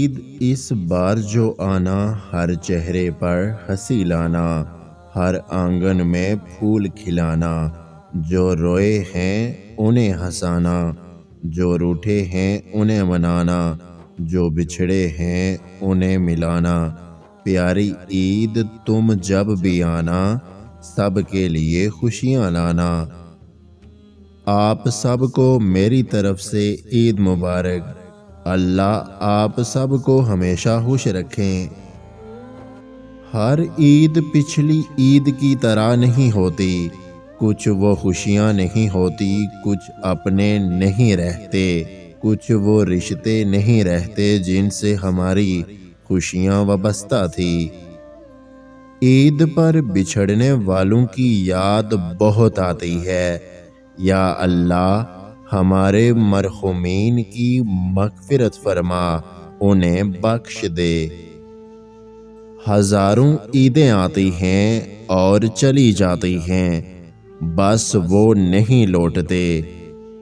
عید اس بار جو آنا، ہر چہرے پر ہنسی لانا، ہر آنگن میں پھول کھلانا، جو روئے ہیں انہیں ہنسانا، جو روٹھے ہیں انہیں منانا، جو بچھڑے ہیں انہیں ملانا۔ پیاری عید تم جب بھی آنا، سب کے لیے خوشیاں لانا۔ آپ سب کو میری طرف سے عید مبارک۔ اللہ آپ سب کو ہمیشہ خوش رکھیں۔ ہر عید پچھلی عید کی طرح نہیں ہوتی، کچھ وہ خوشیاں نہیں ہوتی، کچھ اپنے نہیں رہتے، کچھ وہ رشتے نہیں رہتے جن سے ہماری خوشیاں وابستہ تھی۔ عید پر بچھڑنے والوں کی یاد بہت آتی ہے۔ یا اللہ ہمارے مرحومین کی مغفرت فرما، انہیں بخش دے۔ ہزاروں عیدیں آتی ہیں اور چلی جاتی ہیں، بس وہ نہیں لوٹتے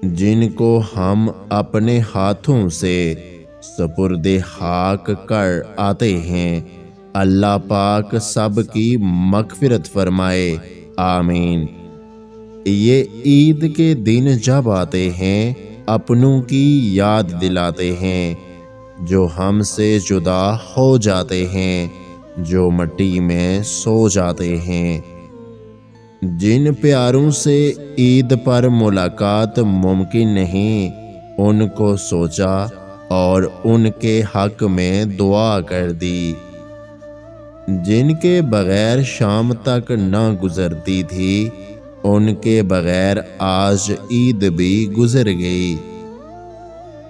جن کو ہم اپنے ہاتھوں سے سپرد خاک کر آتے ہیں۔ اللہ پاک سب کی مغفرت فرمائے، آمین۔ یہ عید کے دن جب آتے ہیں، اپنوں کی یاد دلاتے ہیں جو ہم سے جدا ہو جاتے ہیں، جو مٹی میں سو جاتے ہیں۔ جن پیاروں سے عید پر ملاقات ممکن نہیں، ان کو سوچا اور ان کے حق میں دعا کر دی۔ جن کے بغیر شام تک نہ گزرتی تھی، ان کے بغیر آج عید بھی گزر گئی۔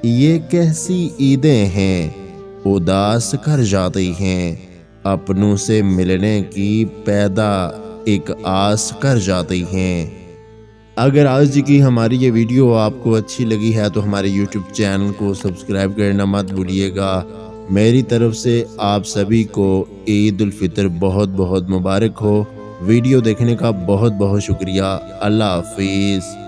یہ کیسی عیدیں ہیں، اداس کر جاتی ہیں، اپنوں سے ملنے کی پیدا ایک آس کر جاتی ہیں۔ اگر آج کی ہماری یہ ویڈیو آپ کو اچھی لگی ہے تو ہمارے یوٹیوب چینل کو سبسکرائب کرنا مت بھولیے گا۔ میری طرف سے آپ سبھی کو عید الفطر بہت بہت مبارک ہو۔ ویڈیو دیکھنے کا بہت بہت شکریہ۔ اللہ حافظ۔